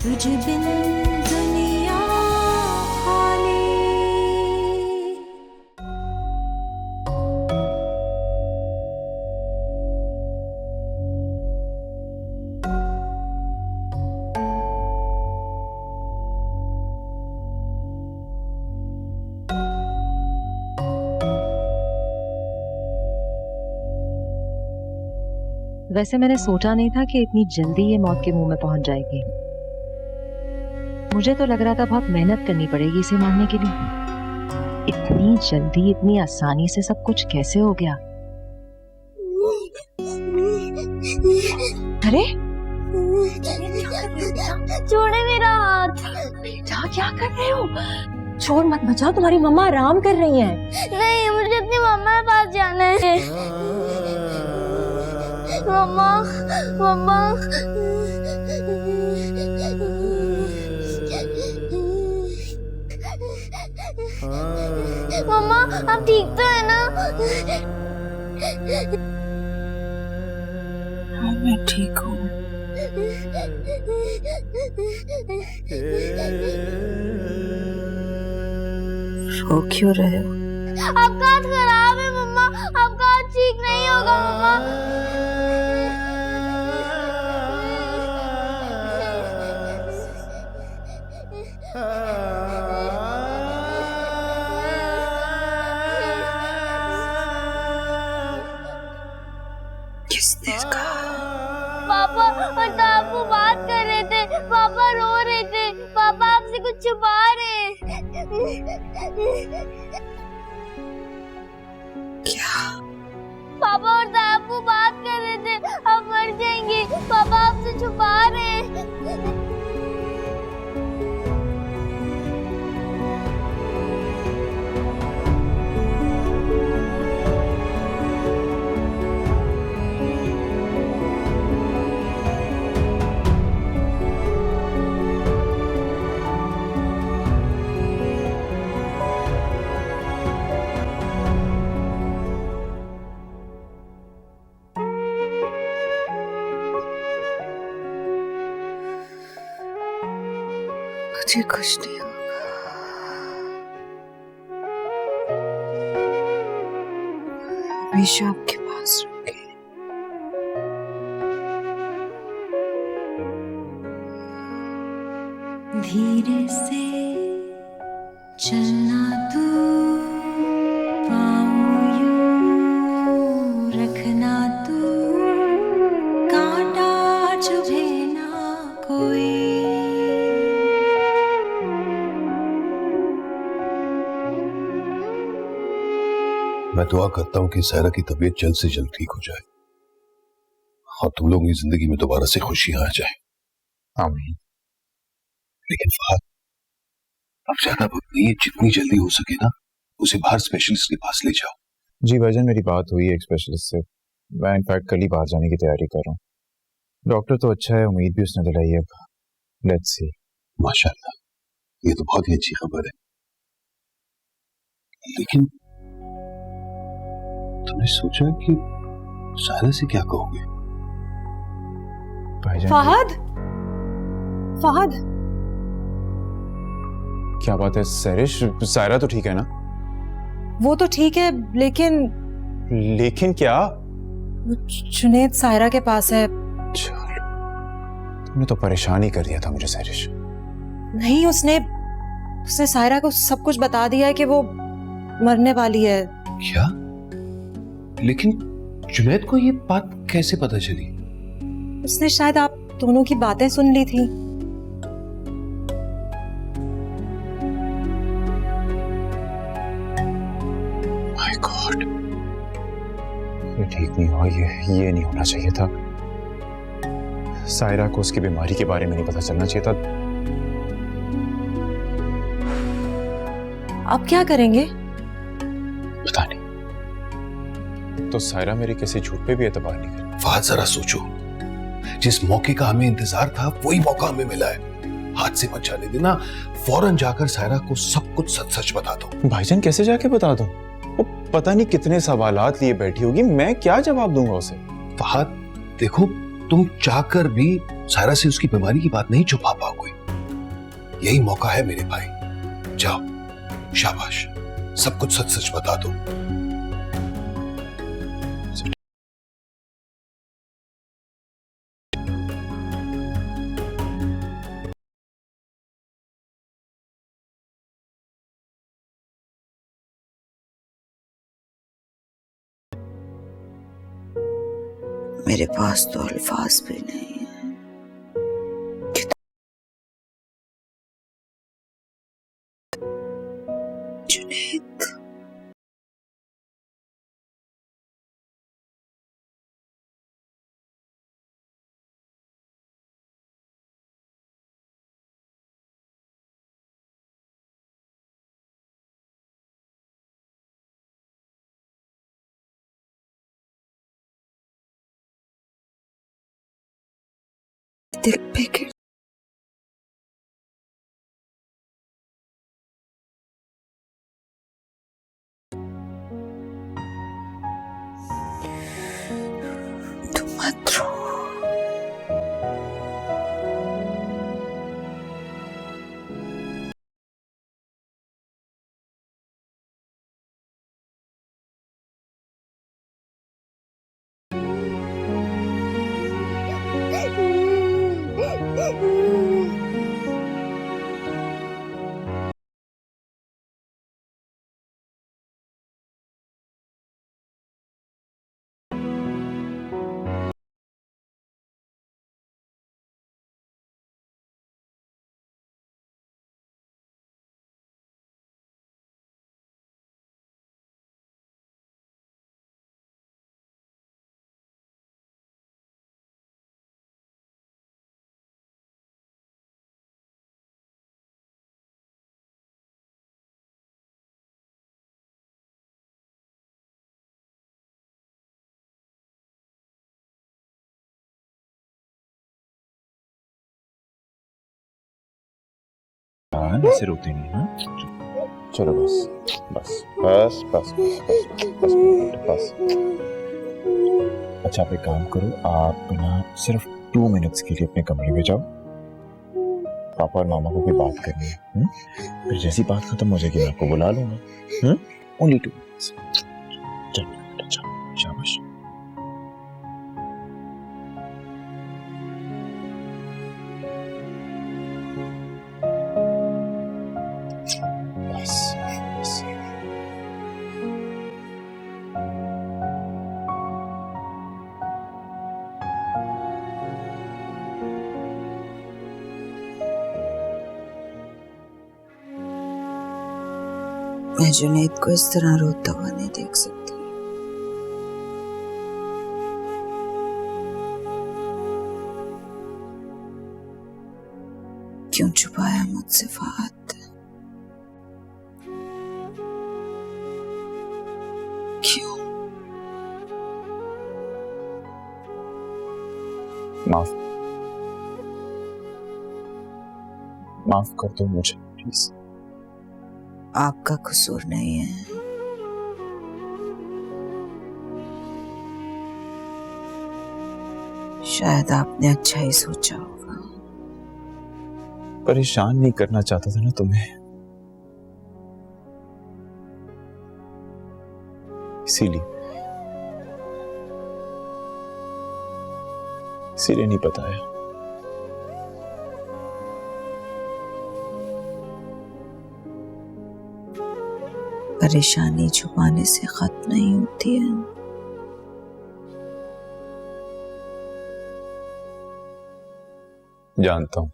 तुझ बिन दुनिया खाली। वैसे मैंने सोचा नहीं था कि इतनी जल्दी ये मौत के मुंह में पहुंच जाएगी। मुझे तो लग रहा था बहुत मेहनत करनी पड़ेगी इसे मारने के लिए। इतनी जल्दी इतनी आसानी से सब कुछ कैसे हो गया? अरे छोड़े मेरा हाथ। बेटा क्या कर रहे हो? छोड़ मत बचाओ, तुम्हारी मम्मा आराम कर रही हैं। नहीं, मुझे अपनी मम्मा के पास जाना है। मम्मा मम्मा मम्मा, आप ठीक तो है ना? हाँ, मैं ठीक हूँ। रो क्यों रहे हो? आपका हाथ खराब है मम्मा, आपका हाथ ठीक नहीं होगा मम्मा। किसने कहा? पापा और दादू बात कर रहे थे, पापा रो रहे थे, पापा आपसे कुछ छुपा रहे हैं। क्या? पापा और दादू बात कर रहे थे, आप मर जाएंगे, पापा आपसे छुपा रहे हैं। मुझे कुछ नहीं होगा। हमेशा आपके पास रहूंगी। धीरे से चलना तू, पाँव यूं रखना तू, कांटा चुभे ना कोई। मैं दुआ करता हूँ कि सायरा की तबीयत जल्द से जल्द ठीक हो जाए और तुम लोगों की जिंदगी में दोबारा से खुशियां आ जाए। आमीन। लेकिन फहद, अब ज्यादा वक्त नहीं है, जितनी जल्दी हो सके ना उसे बाहर स्पेशलिस्ट के पास ले जाओ। जी भाईजान, मेरी बात हुई है एक स्पेशलिस्ट से। मैं इनफैक्ट कल ही बाहर जाने की तैयारी कर रहा हूँ। डॉक्टर तो अच्छा है, उम्मीद भी उसने दिलाई है। Let's see. माशाल्लाह, ये तो बहुत ही अच्छी खबर है। लेकिन तुमने सोचा कि सायरा से क्या कहोगे? भाईजान फहद, फहद, क्या बात है? सरिश, सायरा तो ठीक है ना? वो तो ठीक है, लेकिन लेकिन क्या? जुनैद सायरा के पास है। चलो, तुमने तो परेशान ही कर दिया था मुझे सरिश। नहीं, उसने सायरा को सब कुछ बता दिया है कि वो मरने वाली है। क्या? लेकिन जुनैद को ये बात कैसे पता चली? उसने शायद आप दोनों की बातें सुन ली थी। माय गॉड, ये ठीक नहीं हुआ। ये नहीं होना चाहिए था। सायरा को उसकी बीमारी के बारे में नहीं पता चलना चाहिए था। अब क्या करेंगे? पता नहीं। तो सायरा मेरे किसी झूठ पे भी एतबार नहीं करे। फहद, जरा सोचो, जिस मौके का हमें इंतजार था वही मौका हमें मिला है। हाथ से मत जाने देना, फौरन जाकर सायरा को सब कुछ सच सच बता दो। भाईजान, कैसे जाके बता दूं? वो पता नहीं कितने सवालात लिए बैठी होगी, मैं क्या जवाब दूंगा उसे? फहद देखो, तुम चाहकर भी सायरा से उसकी बीमारी की बात नहीं छुपा पाओगे। यही मौका है मेरे भाई, जाओ, शाबाश, सब कुछ सच सच बता दो। मेरे पास तो अल्फाज भी नहीं है। जुनैद, दिल पे गिर तुम मत रो। ऐसे रोते नहीं हाँ? चलो बस बस बस बस बस बस बस। अच्छा आप एक काम करो, आप ना सिर्फ 2 मिनट्स के लिए अपने कमरे में जाओ, पापा और मामा को कोई बात करनी है। फिर जैसी बात खत्म हो जाएगी मैं आपको बुला लूंगा। Only 2 minutes. चलो अच्छा, शाबाश। बस बस। मैं जुनैद को इस तरह रोता हुआ नहीं देख सकती। क्यों छुपाया मुझसे फहद? क्यों? माफ कर दो मुझे प्लीज। आपका कसूर नहीं है। शायद आपने अच्छा ही सोचा होगा। परेशान नहीं करना चाहता था ना तुम्हें, इसीलिए नहीं बताया। परेशानी छुपाने से खत्म नहीं होती है। जानता हूं,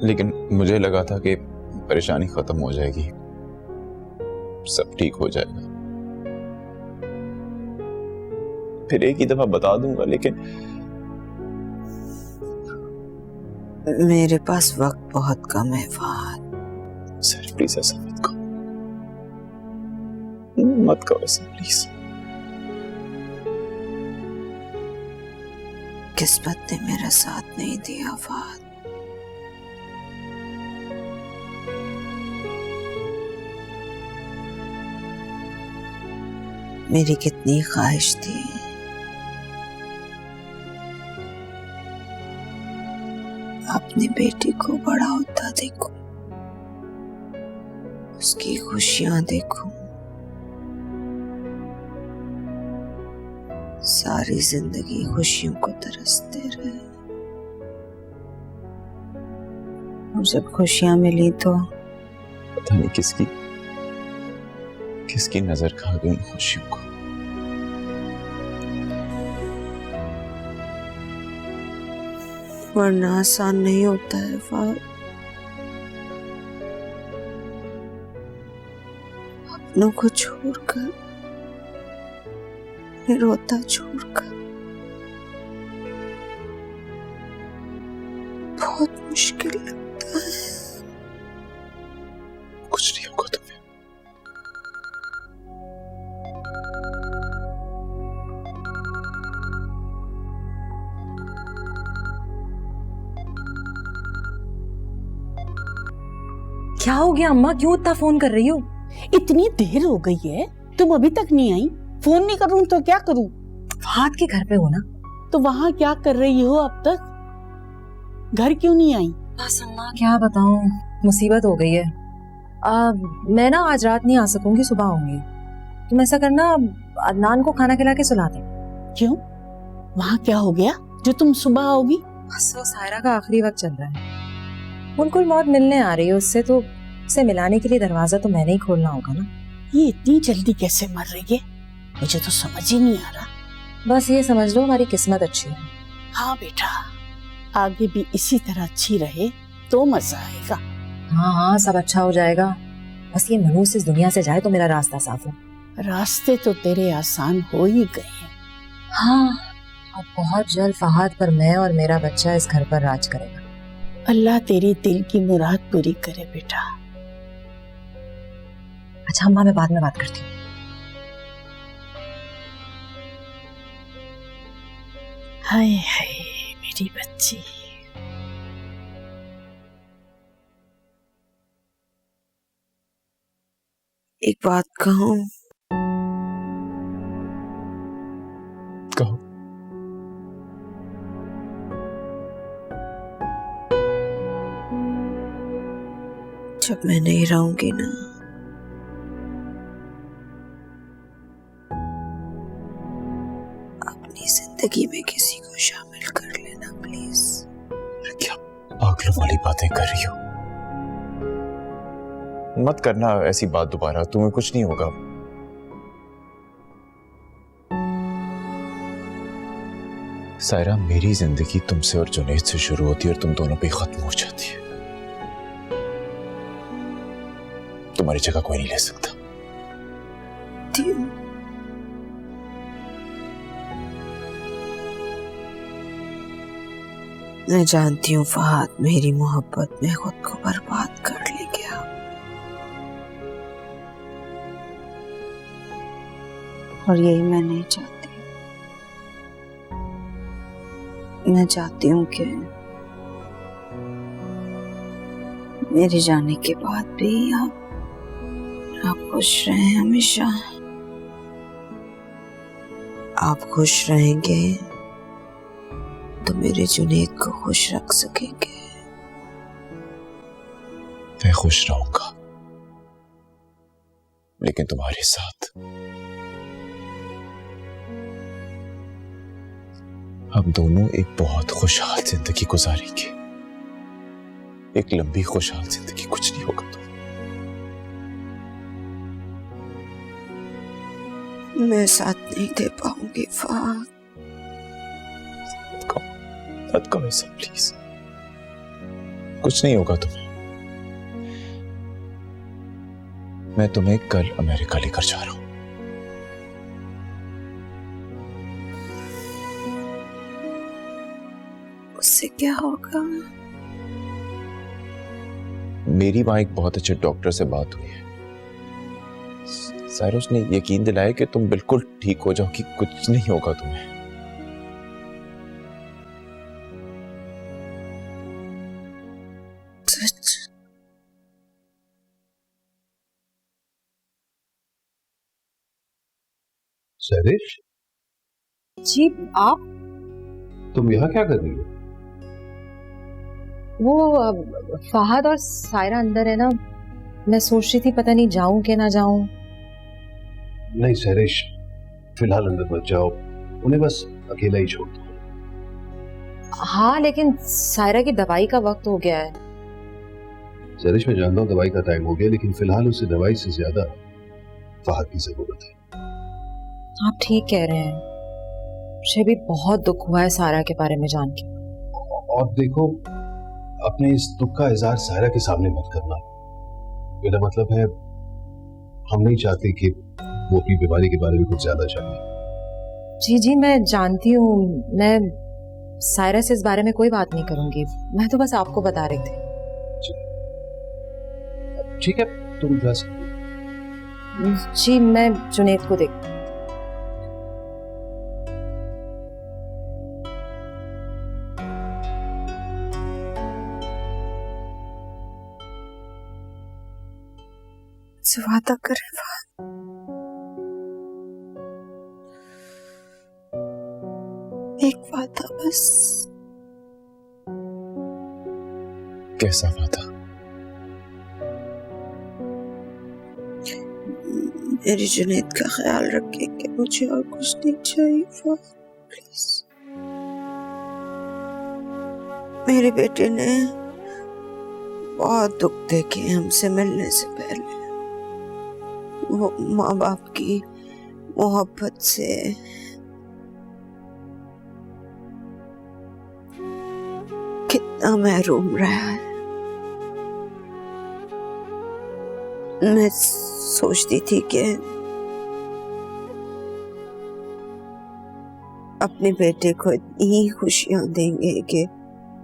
लेकिन मुझे लगा था कि परेशानी खत्म हो जाएगी, सब ठीक हो जाएगा। फिर एक ही दफा बता दूंगा, लेकिन मेरे पास वक्त बहुत कम है फहद। सर प्लीज ऐसा मत कहो, मत कहो ऐसा प्लीज। किस्मत ने मेरा साथ नहीं दिया फहद। मेरी कितनी ख्वाहिश थी अपनी बेटी को बड़ा होता देखूं, उसकी खुशियां देखूं। सारी जिंदगी खुशियों को तरसते रहे, और जब खुशियां मिली तो पता नहीं किसकी नजर खा गई खुशियों को। वरना आसान नहीं होता है फाद, अपनों को छोड़कर, रोता छोड़कर। बहुत मुश्किल लगता है। कुछ नहीं होगा तुम्हें। क्या हो गया अम्मा, क्यों इतना फोन कर रही हो? इतनी देर हो गई है, तुम अभी तक नहीं आई। फोन नहीं करूं तो क्या करूं? हाथ के घर पे हो ना। तो वहां क्या कर रही हो अब तक? घर क्यों नहीं आई? बस अम्मा क्या बताऊं, मुसीबत हो गई है। मैं ना आज रात नहीं आ सकूंगी, सुबह आऊंगी। तुम ऐसा करना, अदनान को खाना खिला के सुला दे। क्यों? वहां क्या हो गया जो तुम सुबह आओगी? बस वो सायरा का आखिरी वक्त चल रहा है, मुनकुल मौत मिलने आ रही है उससे, तो उसे मिलाने के लिए दरवाजा तो मैंने ही खोलना होगा ना। ये इतनी जल्दी कैसे मर रही है, मुझे तो समझ ही नहीं आ रहा। बस ये समझ लो हमारी किस्मत अच्छी है। हाँ बेटा, आगे भी इसी तरह अच्छी रहे तो मजा आएगा। हाँ हाँ, सब अच्छा हो जाएगा। बस ये मनूस इस दुनिया से जाए तो मेरा रास्ता साफ हो। रास्ते तो तेरे आसान हो ही गए हैं। हाँ, अब बहुत जल्द फहाद पर मैं और मेरा बच्चा इस घर पर राज करेगा। अल्लाह तेरी दिल की मुराद पूरी करे बेटा। अच्छा अम्मा, मैं बाद में बात करती हूँ। हाय हाय मेरी बच्ची। एक बात कहूं? कहो। जब मैं नहीं रहूंगी ना, अपनी जिंदगी में किसी को शामिल कर लेना प्लीज। क्या पागलों वाली बातें कर रही हो? मत करना ऐसी बात दोबारा, तुम्हें कुछ नहीं होगा। सायरा, मेरी जिंदगी तुमसे और जुनैद से शुरू होती है और तुम दोनों पे खत्म हो जाती है। तुम्हारी जगह कोई नहीं ले सकता। मैं जानती हूँ फहाद मेरी मोहब्बत में खुद को बर्बाद कर ले गया, और यही मैं नहीं चाहती। मैं चाहती हूँ कि मेरे जाने के बाद भी आप खुश रहें हमेशा। आप खुश रहेंगे तो मेरे जुनैद को खुश रख सकेंगे। मैं खुश रहूंगा, लेकिन तुम्हारे साथ। हम दोनों एक बहुत खुशहाल जिंदगी गुजारेंगे, एक लंबी खुशहाल जिंदगी। कुछ नहीं होगा तो। मैं साथ नहीं दे पाऊंगी फहाद। मत करो ऐसा प्लीज, कुछ नहीं होगा तुम्हें। मैं तुम्हें कल अमेरिका लेकर जा रहा हूं। उससे क्या होगा? मेरी वहां एक बहुत अच्छे डॉक्टर से बात हुई है। सायरा, उसने यकीन दिलाया कि तुम बिल्कुल ठीक हो जाओगी, कुछ नहीं होगा तुम्हें। सच? सरिश, जी आप? तुम यहाँ क्या कर रही हो? वो फहद और सायरा अंदर है ना, मैं सोच रही थी पता नहीं जाऊं कि ना जाऊं। नहीं सरिश, फिलहाल अंदर मत जाओ, उन्हें बस अकेला ही छोड़ दो। हाँ लेकिन सायरा की दवाई का वक्त हो गया है। सरिश, मैं जानता हूँ दवाई का टाइम हो गया, लेकिन फिलहाल उसे दवाई से ज्यादा फहद की जरूरत है। आप ठीक कह रहे हैं, मुझे भी बहुत दुख हुआ है सायरा के बारे में जान के। और देखो, अपने इस दुख का इजहार सायरा के सामने मत करना। मेरा मतलब है, हम नहीं चाहते कि वो अपनी बीमारी के बारे में कुछ ज्यादा जाने। जी जी मैं जानती हूँ, मैं सायरा से इस बारे में कोई बात नहीं करूंगी, मैं तो बस आपको बता रही थी। ठीक है, तुम जा सकते हो। जी मैं जुनैद को देख। वादा करे एक वादा बस। कैसा वादा? मेरी जुनैद का ख्याल रखेंगे, मुझे और कुछ नहीं चाहिए प्लीज। मेरे बेटे ने बहुत दुख देखे हमसे मिलने से पहले। वो माँ बाप की मोहब्बत से कितना महरूम रहा है। मैं सोचती थी कि अपने बेटे को इतनी खुशियां देंगे कि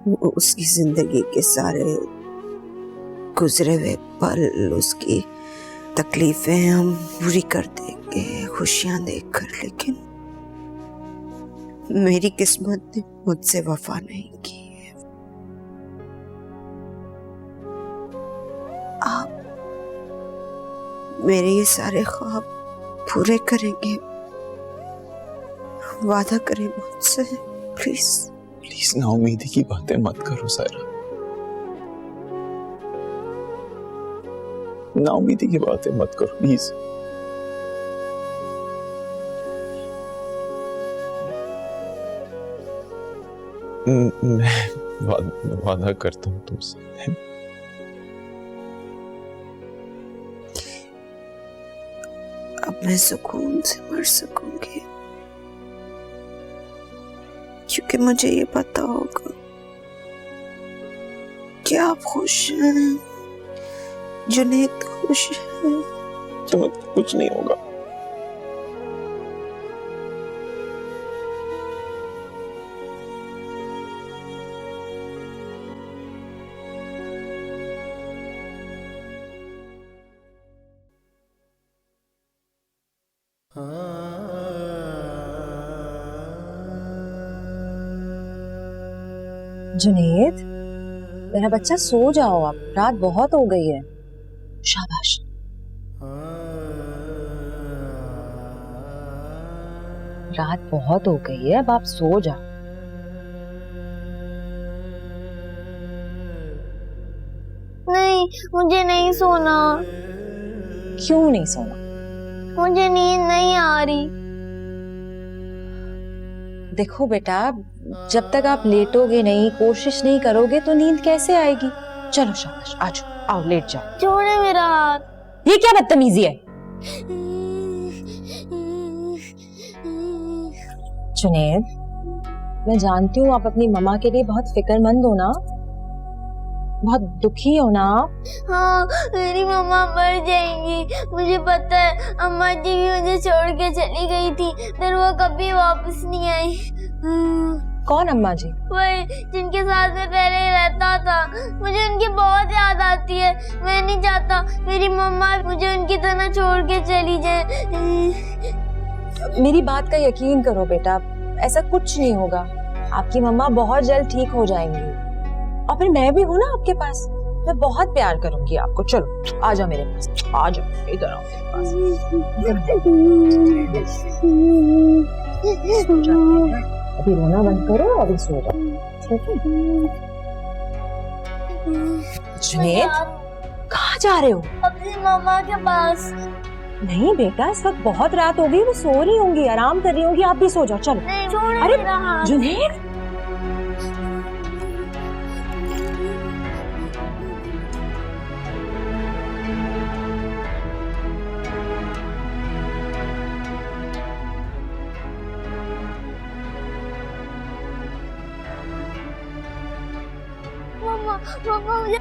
वो उसकी जिंदगी के सारे गुजरे हुए पल, उसकी तकलीफें हम पूरी कर देंगे खुशियां देखकर। लेकिन मेरी किस्मत ने मुझसे वफा नहीं की है। आप मेरे ये सारे ख्वाब पूरे करेंगे, वादा करें मुझसे प्लीज। प्लीज नाउमीदी की बातें मत करो सायरा, नाउमीदी की बातें मत करो प्लीज। मैं वादा करता हूँ तुमसे। अब मैं सुकून से मर सकूंगी, क्योंकि मुझे ये पता होगा कि आप खुश हैं, जुनैद खुश है। तुम्हें कुछ नहीं होगा। जुनैद मेरा बच्चा सो जाओ, आप रात बहुत हो गई है। शाबाश। रात बहुत हो गई है, अब आप सो जाओ। नहीं, मुझे नहीं सोना। क्यों नहीं सोना? मुझे नींद नहीं आ रही। देखो बेटा, जब तक आप लेटोगे नहीं, कोशिश नहीं करोगे तो नींद कैसे आएगी? चलो शाबाश, आ जाओ, आओ लेट जाओ। छोड़े मेरा हाथ। ये क्या बदतमीजी है? जुनैद, मैं जानती हूँ आप अपनी मम्मा के लिए बहुत फिक्रमंद हो ना, बहुत दुखी हो ना आप। हाँ, मेरी मम्मा मर जाएंगी, मुझे पता है। अम्मा जी भी मुझे छोड़ के चली गई थी, फिर वो कभी वापस नहीं आई। कौन अम्मा जी? वही जिनके साथ मैं पहले रहता था। मुझे उनकी बहुत याद आती है। मैं नहीं चाहता मेरी मम्मा मुझे उनकी तरह छोड़ के चली जाए। मेरी बात का यकीन करो बेटा, ऐसा कुछ नहीं होगा। आपकी मम्मा बहुत जल्द ठीक हो जाएंगी, और फिर मैं भी हूँ ना आपके पास। मैं बहुत प्यार करूंगी आपको। चलो आ जाओ मेरे पास, आ जाओ, इधर आओ मेरे पास। अभी रोना बंद करो, अभी सो जाओ, ठीक है? जुनैद, कहाँ जा रहे हो? अपनी मम्मा के पास। नहीं बेटा, इस वक्त बहुत रात हो गई, वो सो रही होंगी, आराम कर रही होंगी, आप भी सो जाओ। चलो। नहीं, छोड़ अरे मेरा हाथ। जुनैद,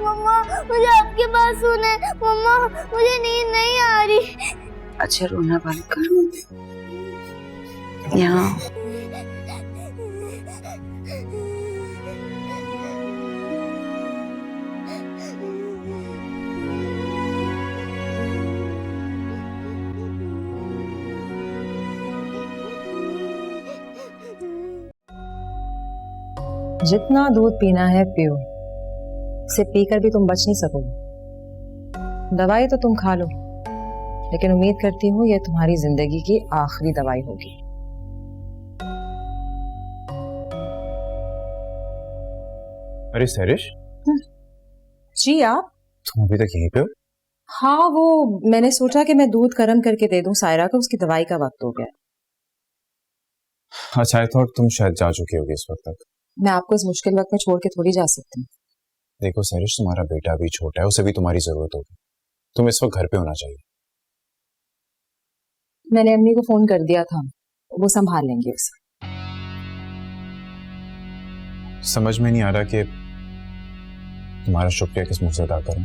मम्मा मुझे आपके पास सोना है। मम्मा मुझे नींद नहीं आ रही। अच्छा रोना बंद करो, यहाँ जितना दूध पीना है पियो, इसे पीकर भी तुम बच नहीं सकोगे। दवाई तो तुम खा लो, लेकिन उम्मीद करती हूँ ये तुम्हारी जिंदगी की आखिरी दवाई होगी। अरे सरिश, जी आप? तुम अभी तक यहीं पे हो? हाँ, वो मैंने सोचा कि मैं दूध गर्म करके दे दूं सायरा को, उसकी दवाई का वक्त हो गया। अच्छा, आई थॉट तुम शायद जा चुकी होगी इस वक्त तक। मैं आपको इस मुश्किल वक्त में छोड़ के थोड़ी जा सकती हूँ। देखो सरिश, तुम्हारा बेटा भी छोटा है, उसे भी तुम्हारी जरूरत होगी। तुम इस वक्त घर पे होना चाहिए। मैंने अम्मी को फोन कर दिया था, वो संभाल लेंगे उसे। समझ में नहीं आ रहा कि तुम्हारा शुक्रिया किस मुंह से अदा करूं।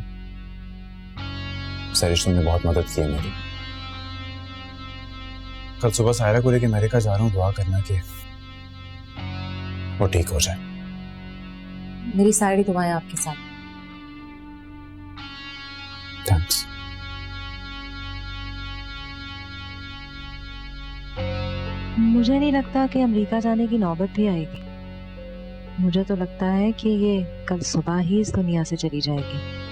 सरिश, तुमने बहुत मदद की है मेरी। कल सुबह सायरा को लेकर अमेरिका जा रहा हूँ, दुआ करना कि वो ठीक हो जाए। मेरी सारी दुआएं आपके साथ। थैंक्स। मुझे नहीं लगता कि अमेरिका जाने की नौबत भी आएगी। मुझे तो लगता है कि ये कल सुबह ही इस दुनिया से चली जाएगी।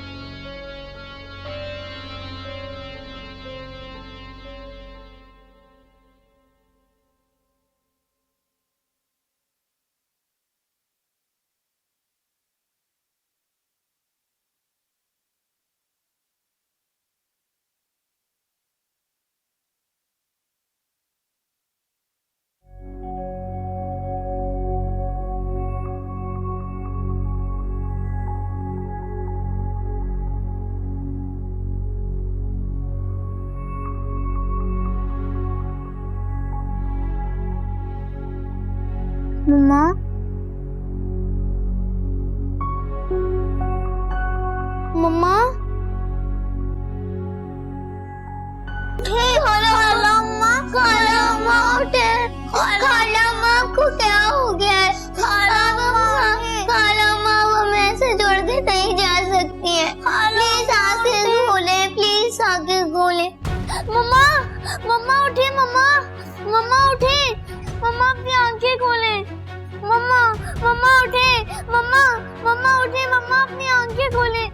मम्मा मम्मा खाला अम्मा उठे। खाला अम्मा को क्या हो गया है? खाला अम्मा वो मैं से जोड़ के नहीं जा सकती है। प्लीज आंखें खोले, प्लीज आंखें खोले। मम्मा मम्मा उठे। मम्मा उठे। मम्मा अपनी आंखें खोले। मम्मा उठे। मम्मा उठे। मम्मा अपनी आंखें खोले।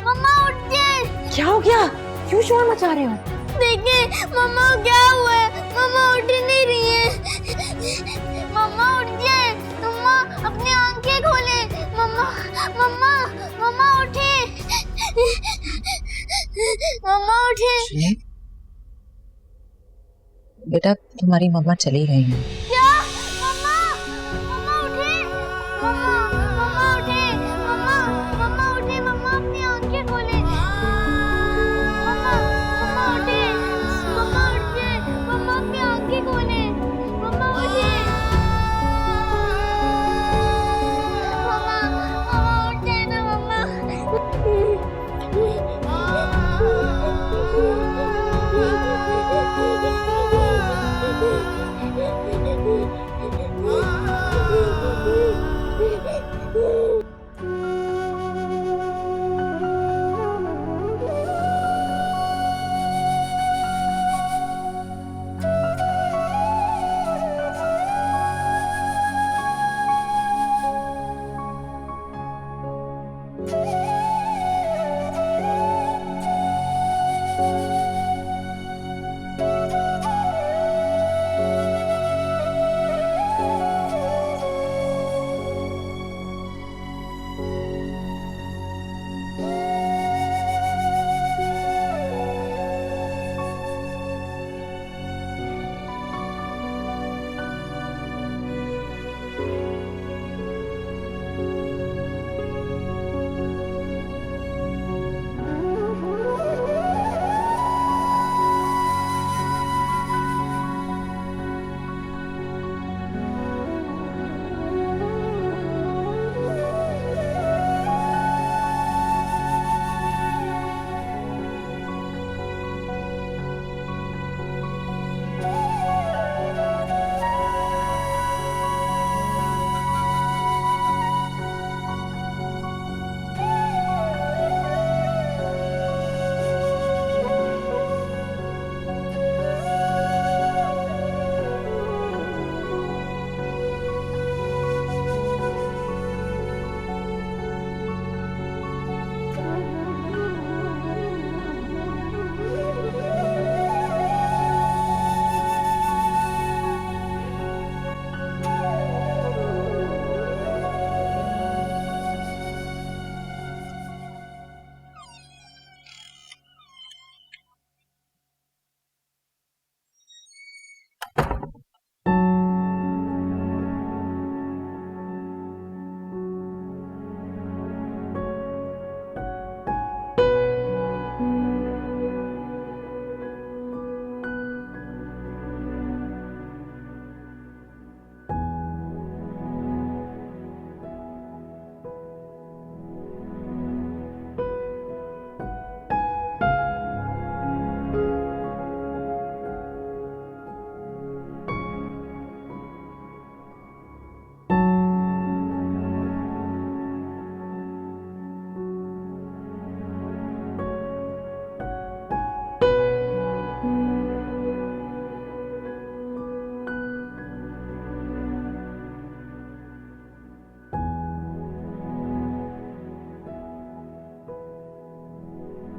मम्मा उठ जाए। क्या हो गया? क्यों शोर मचा रहे हो? देखिए मम्मा को क्या हुआ है। मम्मा उठ नहीं रही है। मम्मा उठ जाए। मम्मा अपनी आंखें खोले। मम्मा उठे। मम्मा उठे। बेटा, तुम्हारी मम्मा चली गई हैं। क्या? मम्मा उठे। मम्मा उठे। मम्मा उठे। मम्मा अपनी आंखें खोले। मम्मा उठे। मम्मा उठ जाए। मम्मा अपनी आंखें खोले। मम्मा उठे। मम्मा उठ जाए ना मम्मा।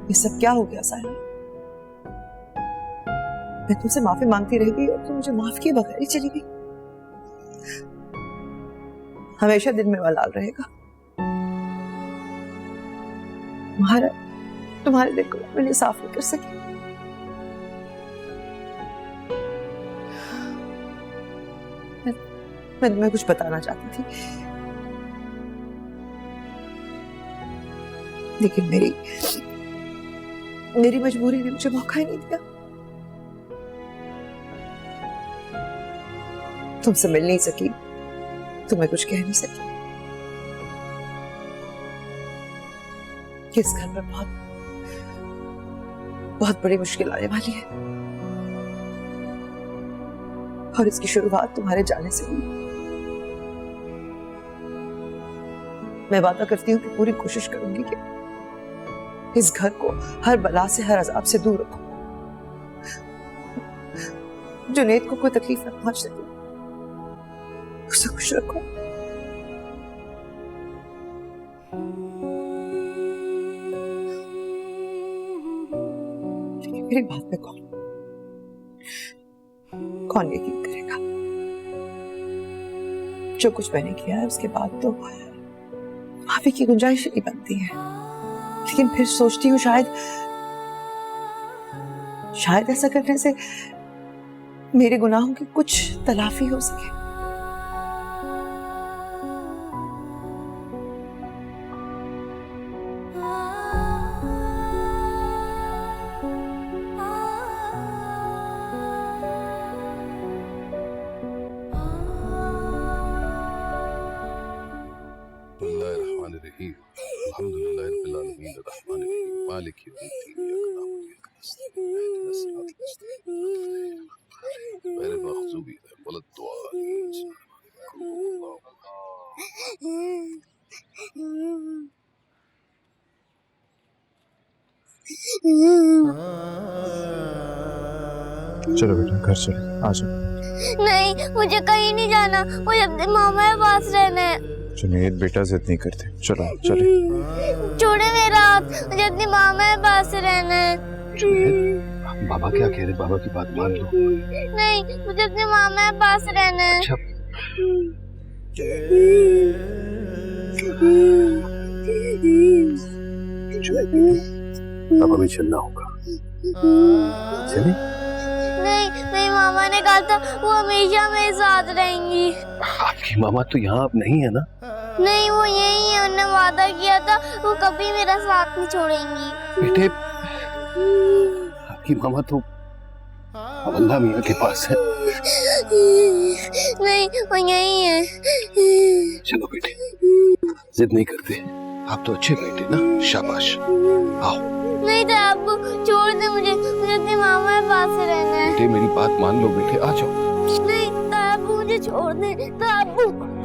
ये सब क्या हो गया साहिरा? मैं तुमसे माफी मांगती रह गई और तुम मुझे माफ किए बगैर ही चली गई। हमेशा दिन में वलाल रहेगा। तुम्हारे दिल को मैंने साफ नहीं कर सकी। मैं कुछ बताना चाहती थी, लेकिन मेरी मजबूरी ने मुझे मौका ही नहीं दिया। तुमसे मिल नहीं सकी, तुम्हें कुछ कह नहीं सकी। इस घर में बहुत बड़ी मुश्किल आने वाली है, और इसकी शुरुआत तुम्हारे जाने से हुई। मैं वादा करती हूँ कि पूरी कोशिश करूंगी कि इस घर को हर बला से, हर अजाब से दूर रखूं। जुनैद को कोई तकलीफ न पहुंचने दूं, उसे खुश रखो। मेरी बात पे कौन यकीन करेगा? जो कुछ मैंने किया है उसके बाद तो माफी की गुंजाइश नहीं बनती है, लेकिन फिर सोचती हूँ शायद ऐसा करने से मेरे गुनाहों की कुछ तलाफी हो सके। अल्हम्दुलिल्लाह रब्बिल आलमीन अर्रहमानिर रहीम मालिक यौमिद्दीन गैर मग़ज़ूबी वलद्दालीन। चलो बेटा घर चलो, आ जाओ। नहीं, मुझे कहीं नहीं जाना, मुझे अपने मामा के पास रहना है। जुनैद बेटा जिद नहीं करते, चलो चले। छोड़े मेरा हाथ, मुझे अपनी मामा के पास रहना है। बाबा क्या कह रहे? बाबा की बात मान लो। नहीं, मुझे अपने मामा के पास रहना है। अच्छा बाबा भी चलना होगा। चले? नहीं, मेरी मामा ने कहा था वो हमेशा मेरे साथ रहेंगी। आपकी मामा तो यहाँ अब नहीं है ना? नहीं, वो यही है, उन्होंने वादा किया था वो कभी मेरा साथ नहीं छोड़ेंगी। बेटे आपकी मामा तो अल्लाह मियां के पास है। नहीं, वो यही है। चलो बेटे जिद नहीं करते, आप तो अच्छे बेटे ना, शाबाश आओ। नहीं ताबू, छोड़ दे मुझे अपने मामा के पास रहना है। बेटे मेरी बात मान लो बेटे, आ जाओ। नहीं ताबू, मुझे छोड़ दे।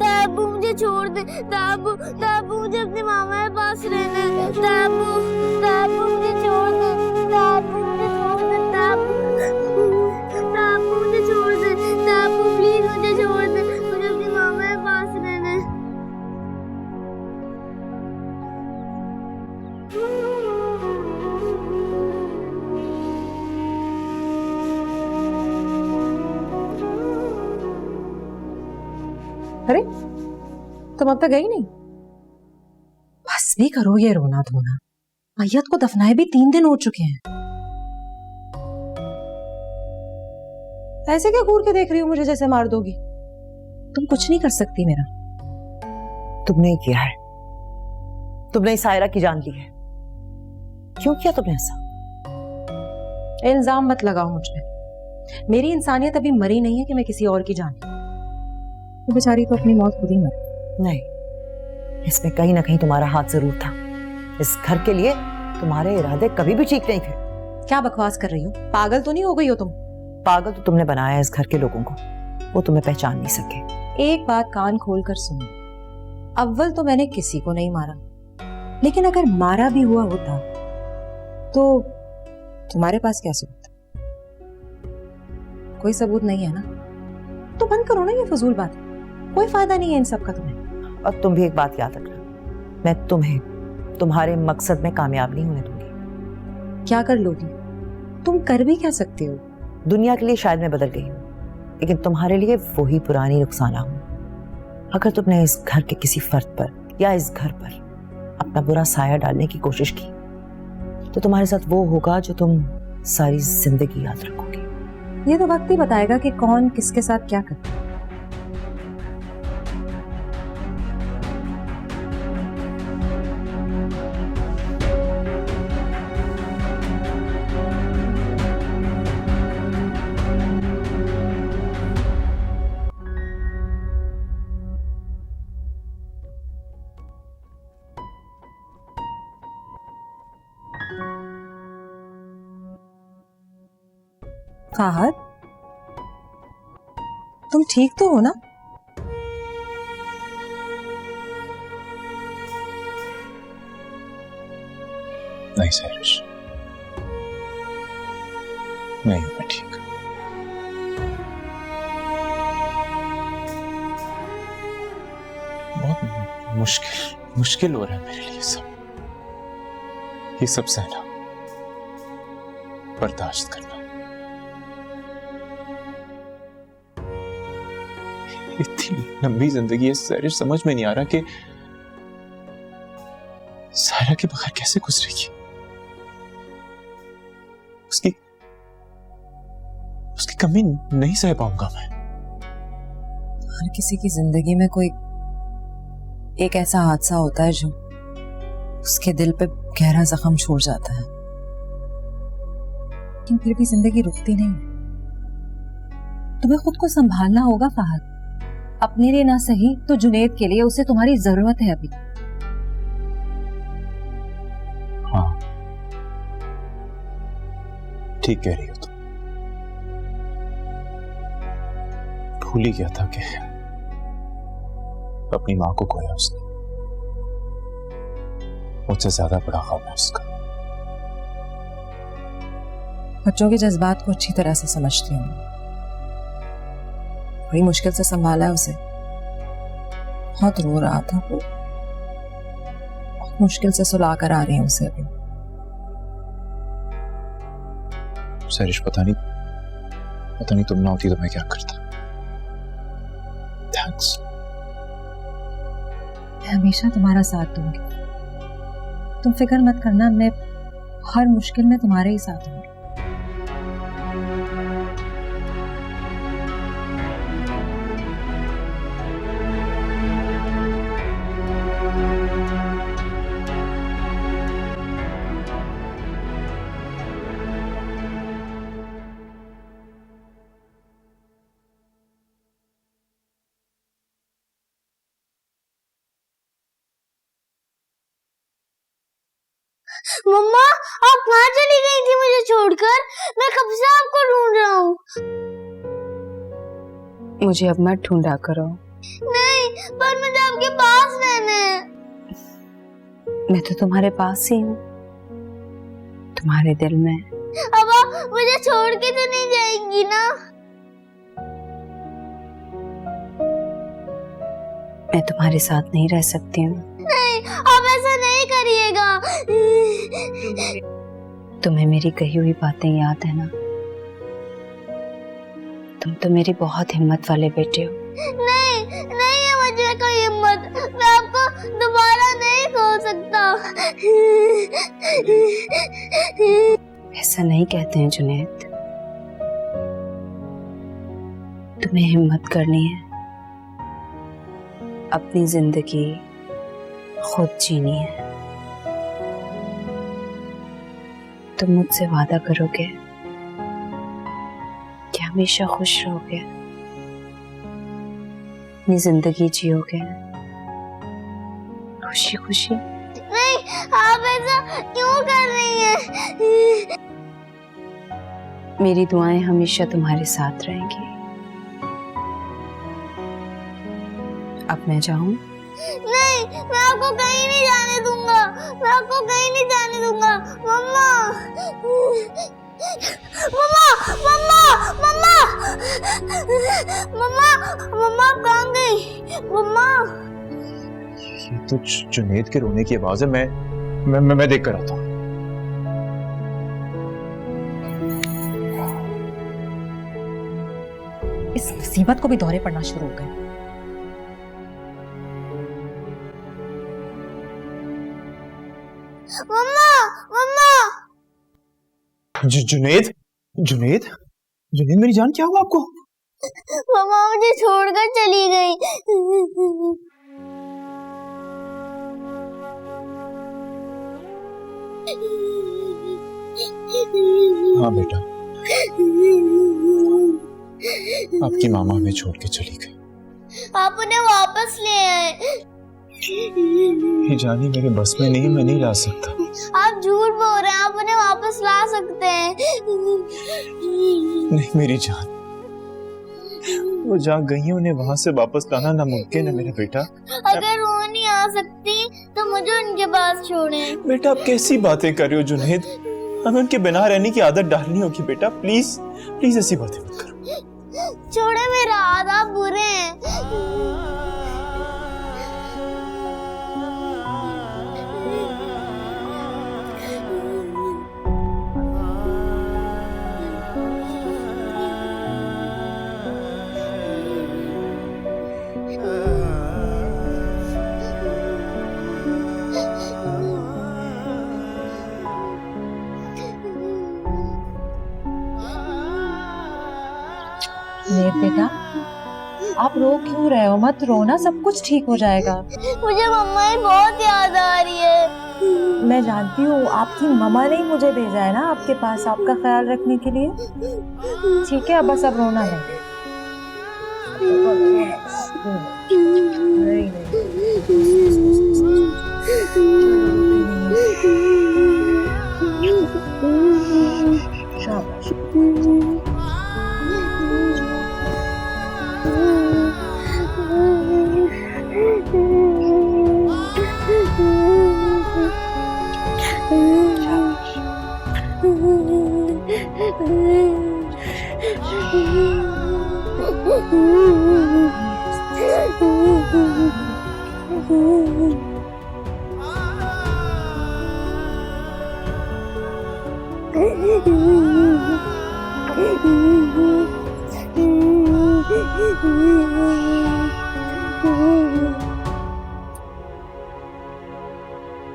ताबू मुझे छोड़ दे। ताबू मुझे अपने मामा के पास रहना है। ताबू मुझे छोड़ दे। ताबू मुझे छोड़ दे। ताबू मुझे छोड़ दे। ताबू प्लीज मुझे छोड़ दे, मुझे अपने मामा के पास रहना है। अरे तुम अब तक गई नहीं? बस भी करो ये रोना धोना, मैयत को दफनाए भी 3 दिन हो चुके हैं। ऐसे क्या घूर के देख रही हो मुझे जैसे मार दोगी? तुम कुछ नहीं कर सकती मेरा। तुमने किया है, तुमने सायरा की जान ली है। क्यों किया तुमने ऐसा? इल्जाम मत लगाओ मुझ पे। मेरी इंसानियत अभी मरी नहीं है कि मैं किसी और की जान लूं। वो बेचारी तो अपनी मौत खुद ही मर। नहीं, इसमें कहीं ना कहीं तुम्हारा हाथ जरूर था। इस घर के लिए तुम्हारे इरादे कभी भी ठीक नहीं थे। क्या बकवास कर रही हो? पागल तो नहीं हो गई हो तुम? पागल तो तुमने बनाया है इस घर के लोगों को, वो तुम्हें पहचान नहीं सके। एक बात कान खोल कर सुनो, अव्वल तो मैंने किसी को नहीं मारा, लेकिन अगर मारा भी हुआ होता तो तुम्हारे पास क्या सबूत? कोई सबूत नहीं है ना, तो बंद करो ना ये फजूल बात। कोई फायदा नहीं है इन सब का तुम्हें। और तुम भी एक बात याद रखना, मैं तुम्हें तुम्हारे मकसद में कामयाब नहीं होने दूंगी। क्या कर लोगी? तुम कर भी क्या सकते हो? दुनिया के लिए शायद मैं बदल गई हूँ, लेकिन तुम्हारे लिए वही पुरानी रुखसाना हूँ। अगर तुमने इस घर के किसी फर्द पर या इस घर पर अपना बुरा साया डालने की कोशिश की तो तुम्हारे साथ वो होगा जो तुम सारी जिंदगी याद रखोगे। ये तो वक्त ही बताएगा कि कौन किसके साथ क्या करता है। फाहद, तुम ठीक तो हो ना? नहीं सैरिश, नहीं मैं ठीक। बहुत मुश्किल हो रहा है मेरे लिए ये सब सहना, बर्दाश्त करना। इतनी लंबी जिंदगी है सैरिश, समझ में नहीं आ रहा कि सायरा के बगैर कैसे गुजरेगी। उसकी कमी नहीं सह पाऊंगा मैं। हर किसी की जिंदगी में कोई एक ऐसा हादसा होता है जो उसके दिल पे गहरा जख्म छोड़ जाता है, लेकिन फिर भी जिंदगी रुकती नहीं। तुम्हें खुद को संभालना होगा फाहद, अपने लिए ना सही तो जुनैद के लिए, उसे तुम्हारी जरूरत है अभी। हाँ ठीक कह रही हो तुम। भूल ही गया था कि अपनी मां को खोया उसने। मुझसे ज्यादा बड़ा ख्वाब है उसका। बच्चों के जज्बात को अच्छी तरह से समझती हूँ। बड़ी मुश्किल से संभाला है उसे, बहुत रो रहा था वो, बहुत मुश्किल से सुला कर आ रही हूँ उसे अभी। सैरिश पता नहीं तुम ना होती तो मैं क्या करता। थैंक्स। मैं हमेशा तुम्हारा साथ दूंगी, तुम फिक्र मत करना, मैं हर मुश्किल में तुम्हारे ही साथ हूँ। मम्मा, आप कहाँ चली गई थी मुझे छोड़कर? मैं कब से आपको ढूंढ रहा हूँ। मुझे अब मत ढूंढा करो। नहीं, पर मुझे आपके पास रहना है। मैं तो तुम्हारे पास ही हूँ, तुम्हारे दिल में। अब आप मुझे छोड़ के तो नहीं जाएंगी ना? मैं तुम्हारे साथ नहीं रह सकती हूँ। नहीं, आप ऐसा नहीं करिएगा। तुम्हें मेरी कही हुई बातें याद है ना? तुम तो मेरी बहुत हिम्मत वाले बेटे हो। नहीं, नहीं है मुझे कोई हिम्मत, मैं आपको दोबारा नहीं खो सकता। ऐसा नहीं कहते हैं जुनैद, तुम्हें हिम्मत करनी है, अपनी जिंदगी खुद जीनी है। तुम मुझसे वादा करोगे कि हमेशा खुश रहोगे, अपनी जिंदगी जियोगे खुशी खुशी? नहीं, आप ऐसा क्यों कर रही हैं? मेरी दुआएं हमेशा तुम्हारे साथ रहेंगी। अब मैं जाऊं? नहीं, मैं आपको कहीं नहीं जाने दूंगा, मैं आपको कहीं नहीं जाने दूंगा। मम्मा, मम्मा, मम्मा, मम्मा, मम्मा, मम्मा आप कहाँ गई? मम्मा, ये तो जुनैद के रोने की आवाज है। मैं देख कर आता हूँ। मुसीबत को भी दौरे पड़ना शुरू हो गए। मम्मा मम्मा जुनेद जुनेद जुनेद मेरी जान, क्या हुआ आपको? मम्मा मुझे छोड़कर चली गई। हाँ बेटा, आपकी मामा हमें छोड़ के चली गई। आप उन्हें वापस ले आए। ये जानी मेरे बस में नहीं है, मैं नहीं ला सकता। आप झूठ बोल रहे हैं, आप उन्हें वापस ला सकते हैं। नहीं मेरी जान, वो जहाँ गई है उन्हें वहां से वापस लाना नामुमकिन है मेरा बेटा। अगर वो नहीं आ सकती तो मुझे उनके पास छोड़ें। बेटा आप कैसी बातें कर रहे हो जुनेद, हमें उनके बिना रहने की आदत डालनी होगी बेटा, प्लीज प्लीज ऐसी बातें मत करो। छोड़े मेरा हाथ, आप बुरे हैं। नेत बेटा, आप रो क्यों रहे हो? मत रोना, सब कुछ ठीक हो जाएगा। मुझे मम्मा की बहुत याद आ रही है। मैं जानती हूँ, आपकी मम्मा ने ही मुझे भेजा है ना आपके पास, आपका ख्याल रखने के लिए। ठीक है, अब बस अब रोना है। शाबाश।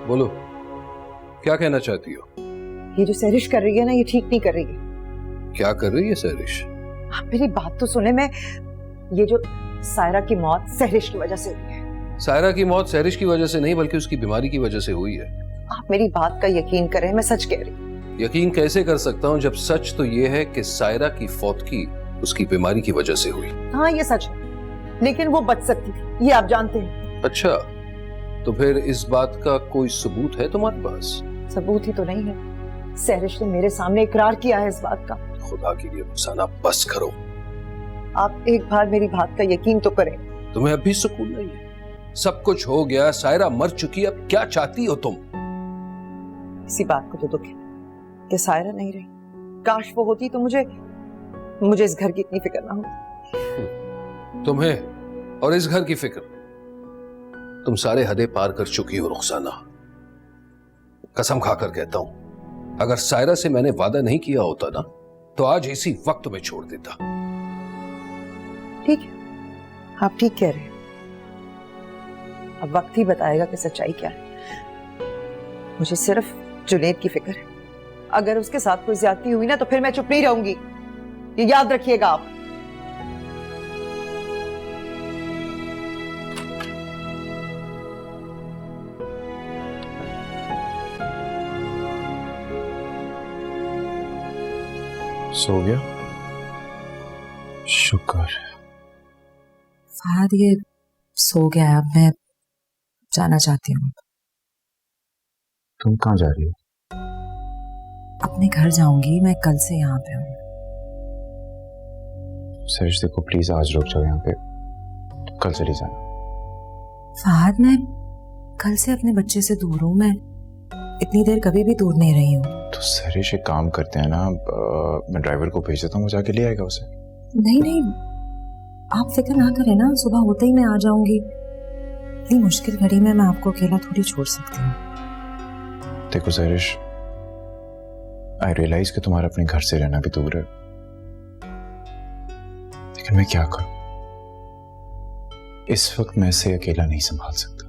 बोलो, क्या कहना चाहती हो? ये जो सहरिश कर रही है ना, ये ठीक नहीं कर रही है। क्या कर रही है सहरिश? आप मेरी बात तो सुने। मैं ये जो सायरा की मौत सहरिश की वजह से हुई है। सायरा की मौत सहरिश की वजह से नहीं, बल्कि उसकी बीमारी की वजह से हुई है। आप मेरी बात का यकीन करें, मैं सच कह रही हूँ। यकीन कैसे कर सकता हूँ जब सच तो ये है कि सायरा की फौतगी उसकी बीमारी की वजह से हुई। हाँ ये सच है, लेकिन वो बच सकती थी, ये आप जानते हैं। अच्छा, तो फिर इस बात का कोई सबूत है तुम्हारे पास? सबूत ही तो नहीं है, सहरिश ने मेरे सामने इकरार किया है इस बात का। खुदा के लिए रुखसाना बस करो। आप एक बार मेरी बात का यकीन तो करें। तुम्हें अभी सुकून नहीं है? सब कुछ हो गया, सायरा मर चुकी, अब क्या चाहती हो तुम? इसी बात को तो दुख है कि सायरा नहीं रही। काश वो होती तो मुझे इस घर की इतनी फिक्र ना होती। तुम्हें और इस घर की फिक्र? तुम सारे हदें पार कर चुकी हो रुखसाना। कसम खाकर कहता हूं, अगर सायरा से मैंने वादा नहीं किया होता ना, तो आज इसी वक्त तुम्हें छोड़ देता। ठीक है, आप ठीक कह रहे हैं। अब वक्त ही बताएगा कि सच्चाई क्या है। मुझे सिर्फ जुनैद की फिक्र है। अगर उसके साथ कोई ज्यादती हुई ना, तो फिर मैं चुप नहीं रहूंगी, ये याद रखिएगा आप। सो गया? शुक्र। फहद ये सो गया है, अब मैं जाना चाहती हूँ। तुम कहाँ जा रही हो? अपने घर जाऊंगी, मैं कल से यहाँ पे हूँ। सहरिश देखो प्लीज, आज रुक जाओ यहाँ पे, तुम कल चली जाना। फहद मैं कल से अपने बच्चे से दूर हूँ, मैं इतनी देर कभी भी दूर नहीं रही हूँ। तो सहरिश एक काम करते हैं ना, मैं ड्राइवर को भेज देता हूँ, वो जाके ले आएगा उसे। नहीं नहीं, आप फिक्र ना करें ना, सुबह होते ही मैं आ जाऊंगी। इतनी मुश्किल घड़ी में मैं आपको अकेला थोड़ी छोड़ सकती हूँ। देखो सहरिश, आई रियलाइज कि तुम्हारा अपने घर से रहना भी दूर है, लेकिन मैं क्या करूं? इस वक्त मैं इसे अकेला नहीं संभाल सकता,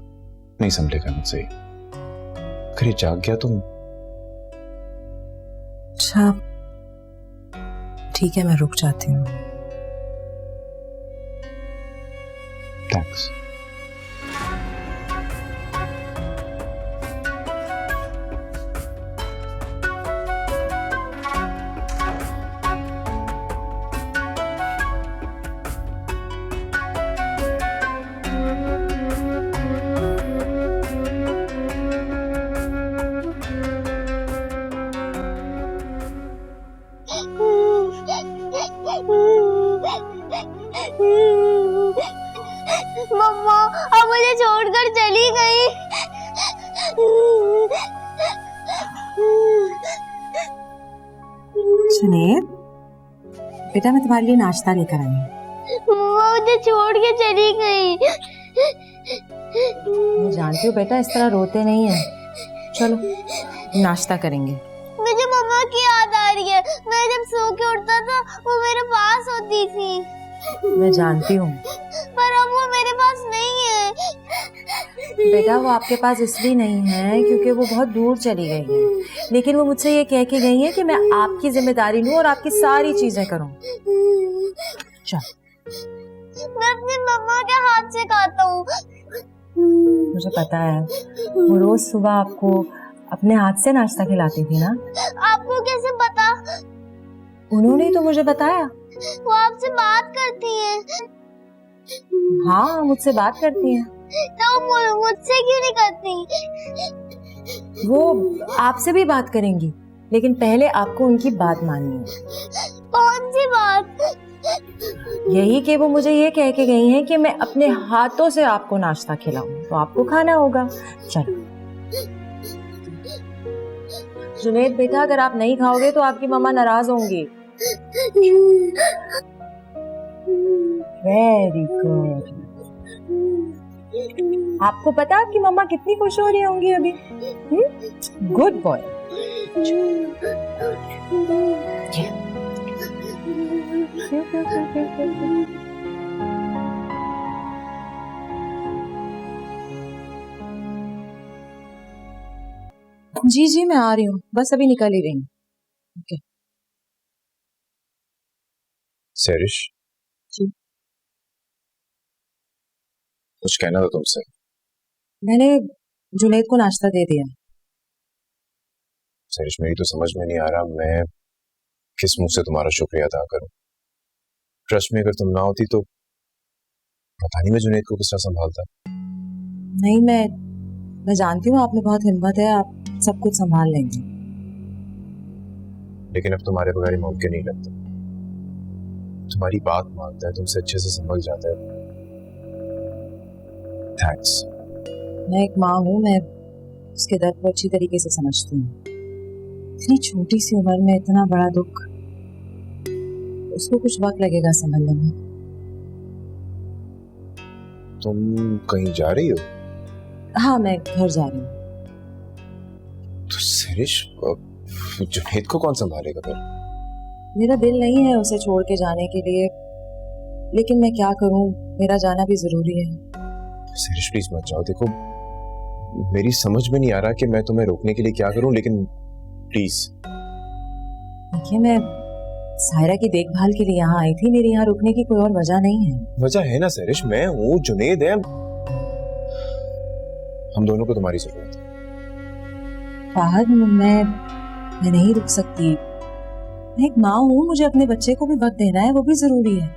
नहीं संभलेगा मुझसे। अगर ये जाग गया तो अच्छा ठीक है, मैं रुक जाती हूँ। थैंक्स। मम्मा अब मुझे छोड़कर चली गई। सुनील बेटा, मैं तुम्हारे लिए नाश्ता लेकर आई हूँ। मम्मा मुझे छोड़ के चली गई। मैं जानती हूँ बेटा, इस तरह रोते नहीं है। चलो नाश्ता करेंगे। मुझे मम्मा की याद आ रही है। मैं जब सो के उठता था वो मेरे पास होती थी, मैं जानती हूँ पर अब वो मेरे पास नहीं है। बेटा, वो आपके पास इसलिए नहीं है क्योंकि वो बहुत दूर चली गई है, लेकिन वो मुझसे ये कह के गई है कि मैं आपकी जिम्मेदारी लूं और आपकी सारी चीजें करूं। चल। मैं अपनी मम्मा के हाथ से खाता हूँ। मुझे पता है, वो रोज सुबह आपको अपने हाथ से नाश्ता खिलाती थी ना। आपको कैसे पता? उन्होंने ही तो मुझे बताया। वो आपसे बात करती है। हाँ, मुझसे बात करती हैं। तो मुझसे क्यों नहीं करती? वो आपसे भी बात करेंगी, लेकिन पहले आपको उनकी बात माननी है। कौन सी बात? यही कि वो मुझे ये कह के गई हैं कि मैं अपने हाथों से आपको नाश्ता खिलाऊं, तो आपको खाना होगा। चलो जुनैद बेटा, अगर आप नहीं खाओगे तो आपकी मम्मा नाराज होंगी। Very good. आपको पता है आपकी मम्मा कितनी खुश हो रही होंगी अभी? Good boy. जी जी, मैं आ रही हूँ, बस अभी निकल ही रही हूँ। ओके। सरिश, जी। कुछ कहना था तुमसे। मैंने जुनैद को नाश्ता दे दिया। सरिश, मेरी तो समझ में नहीं आ रहा मैं किस मुंह से तुम्हारा शुक्रिया अदा करूं। ट्रस्ट में अगर तुम ना होती तो पता नहीं मैं जुनैद को किस तरह संभालता। नहीं, मैं जानती हूँ आप में बहुत हिम्मत है, आप सब कुछ संभाल लेंगे। लेकिन अब तुम्हारे बगैर ही मुमकिन नहीं लगता। तुम्हारी बात मानता है, तुमसे अच्छे से समझ जाता है। थैंक्स। मैं एक माँ हूँ, मैं उसके दर्द को अच्छी तरीके से समझती हूँ। इतनी छोटी सी उम्र में इतना बड़ा दुख, उसको कुछ वक्त लगेगा संभलने में। तुम कहीं जा रही हो? हाँ, मैं घर जा रही हूँ। तो सरिश, जुनैद को कौन संभालेगा फिर? मेरा दिल नहीं है उसे छोड़ के जाने के लिए, लेकिन मैं क्या करूँ, मेरा जाना भी जरूरी है। सरिश प्लीज मत जाओ। देखो, मेरी समझ में नहीं आ रहा कि मैं तुम्हें रोकने के लिए क्या करूं, लेकिन प्लीज। देखिए, मैं सायरा की देखभाल के लिए यहाँ आई थी, मेरे यहाँ रुकने की कोई और वजह नहीं है। वजह है ना सरिश, मैं हूँ, जुनैद है, हम दोनों को तुम्हारी जरूरत है। फाहद, मैं नहीं रुक सकती। मैं एक माँ हूँ, मुझे अपने बच्चे को भी वक्त देना है, वो भी जरूरी है।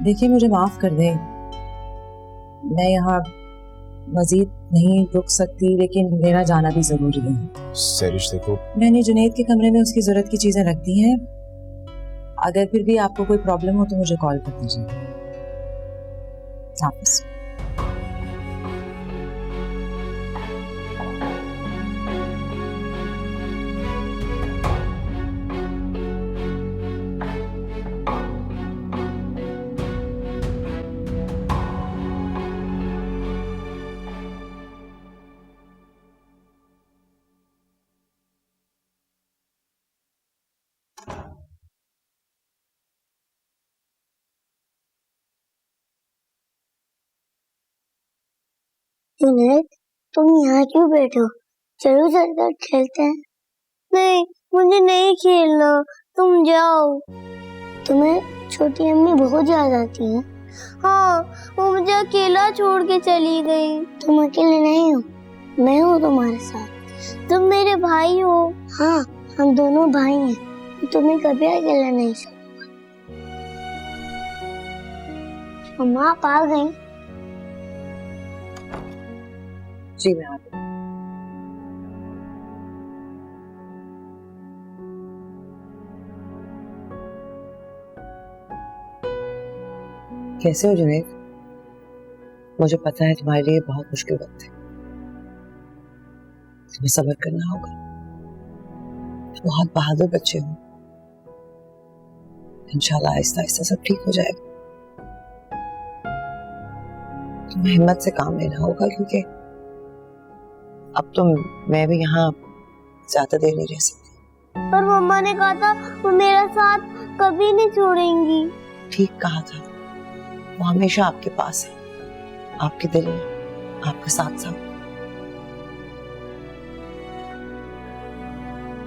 देखिए, मुझे माफ कर दें, मैं यहाँ मजीद नहीं रुक सकती, लेकिन मेरा जाना भी जरूरी है। सरिश देखो, मैंने जुनैद के कमरे में उसकी जरूरत की चीजें रख दी हैं। अगर फिर भी आपको कोई प्रॉब्लम हो तो मुझे कॉल कर दीजिए। वापस। जुनैद, तुम यहाँ क्यों बैठे हो? चलो चलकर खेलते हैं। नहीं, मुझे नहीं खेलना, तुम जाओ। तुम्हें छोटी अम्मी बहुत याद आती है। हाँ, वो मुझे अकेला छोड़ के चली गई। तुम अकेले नहीं हो, मैं हूँ तुम्हारे साथ। तुम मेरे भाई हो। हाँ, हम दोनों भाई हैं। तुम्हें कभी अकेला नहीं छोड़ूंगा। अम्मा आप आ गई? जी मैं आ गई। कैसे हो जुनैद? मुझे पता है तुम्हारे लिए बहुत मुश्किल वक्त है, तुम्हें सब्र करना होगा। बहुत बहादुर बच्चे हो, इंशाल्लाह आहिस्ता आहिस्ता सब ठीक हो जाएगा। तुम्हें हिम्मत से काम लेना होगा, क्योंकि अब मैं भी यहाँ ज्यादा देर नहीं रह सकती। पर मम्मा ने कहा था वो मेरा साथ कभी नहीं छोड़ेंगी। ठीक कहा था, वो हमेशा आपके पास है, आपके दिल में, आपके साथ साथ।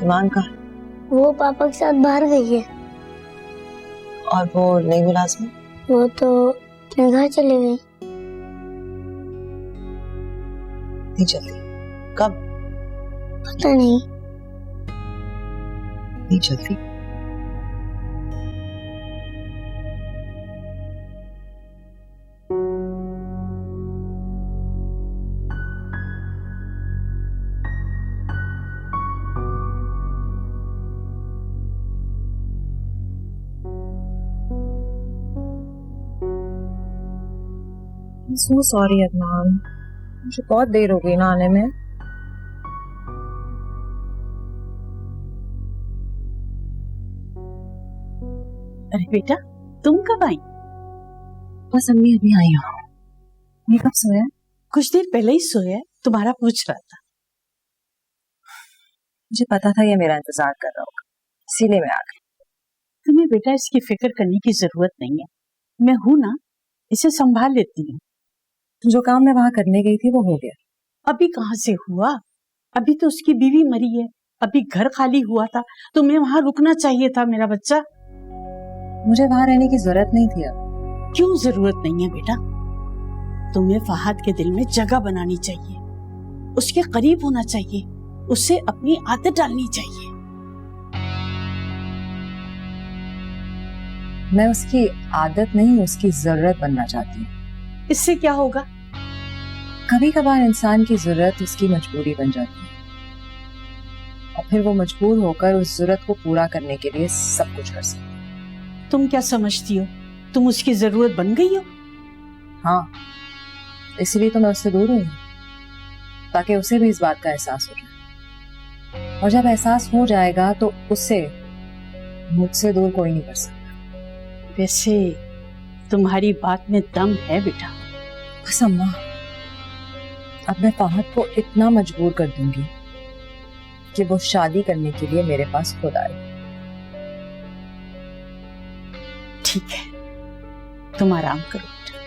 ईमान कहाँ? वो पापा के साथ बाहर गई है। और वो नई मुलाजमत? वो तो अपने घर चले गई। नहीं चलती? कब? पता नहीं। नहीं चलती? So sorry अदनान, मुझे बहुत देर हो गई ना आने में। अरे बेटा, तुम कब आई? बस अम्मी अभी आई हो। ये कब सोया? कुछ देर पहले ही सोया, तुम्हारा पूछ रहा था। मुझे पता था ये मेरा इंतजार कर रहा होगा, इसीलिए मैं आ गई। तुम्हें बेटा इसकी फिक्र करने की जरूरत नहीं है, मैं हूं ना, इसे संभाल लेती हूँ। जो काम मैं वहां करने गई थी वो हो गया। अभी कहाँ से हुआ? अभी तो उसकी बीवी मरी है, अभी घर खाली हुआ था, तुम्हें वहां रुकना चाहिए था मेरा बच्चा। मुझे वहां रहने की जरूरत नहीं थी। अब क्यों जरूरत नहीं है बेटा? तुम्हें फहद के दिल में जगह बनानी चाहिए, उसके करीब होना चाहिए, उससे अपनी आदत डालनी चाहिए। मैं उसकी आदत नहीं, उसकी जरूरत बनना चाहती हूँ। इससे क्या होगा? कभी कभार इंसान की जरूरत उसकी मजबूरी बन जाती है, और फिर वो मजबूर होकर उस जरूरत को पूरा करने के लिए सब कुछ कर सकता है। तुम क्या समझती हो, तुम उसकी जरूरत बन गई हो? हाँ, इसलिए तो मैं उससे दूर हुई हूँ, ताकि उसे भी इस बात का एहसास हो जाए। और जब एहसास हो जाएगा तो उससे मुझसे दूर कोई नहीं कर सकता। वैसे तुम्हारी बात में दम है बेटा। बस अम्मा, अब मैं फहद को इतना मजबूर कर दूंगी कि वो शादी करने के लिए मेरे पास खुद आए। ठीक है, तुम आराम करो बेटा।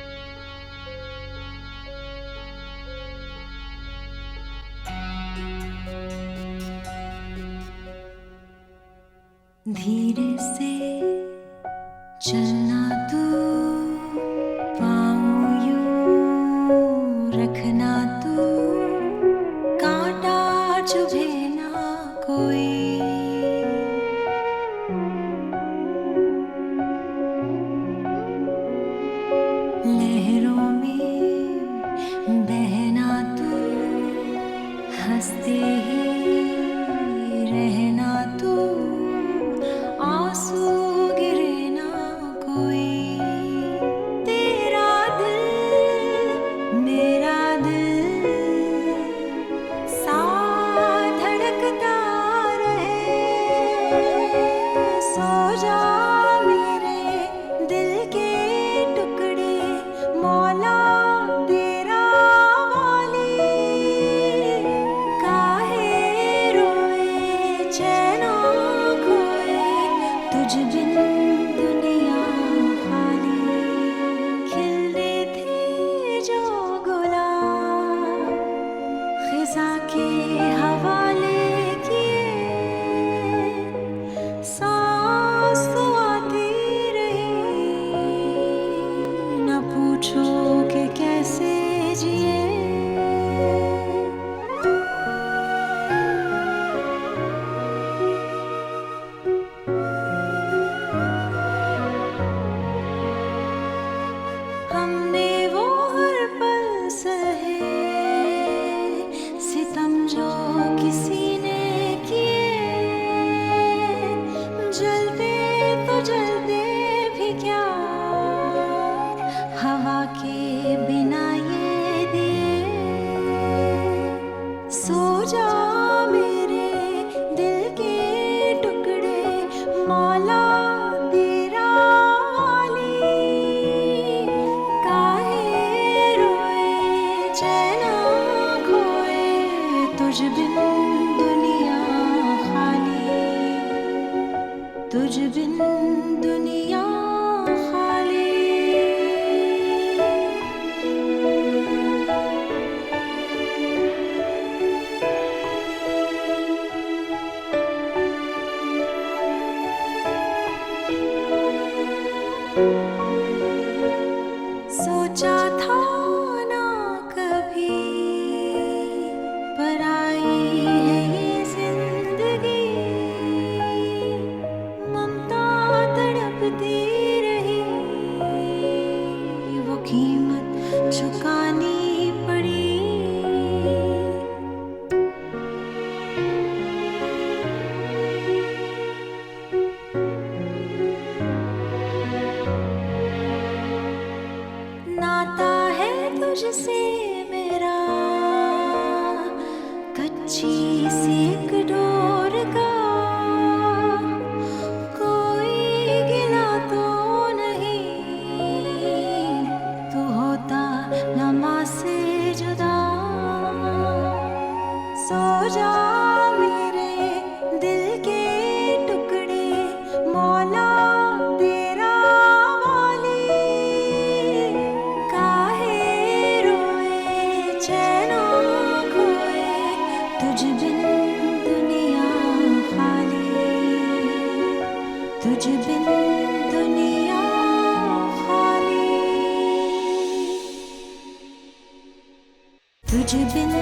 धीरे से चलना तू, पाँव यूं रखना तू, कांटा चुभे ना कोई। लहरों में बहना तू, हंसते ही रहना तू, आंसू चुकानी पड़ी। नाता है तुझसे मेरा कच्ची सी एक डोर का, कोई गिला तो नहीं तू होता नमा से जुदा। सो जा मेरे दिल के टुकड़े मौला तेरा वाली, काहे रोए चैन खोए तुझ बिन दुनिया खाली, तुझ बिन दुनिया खाली, तुझ बिन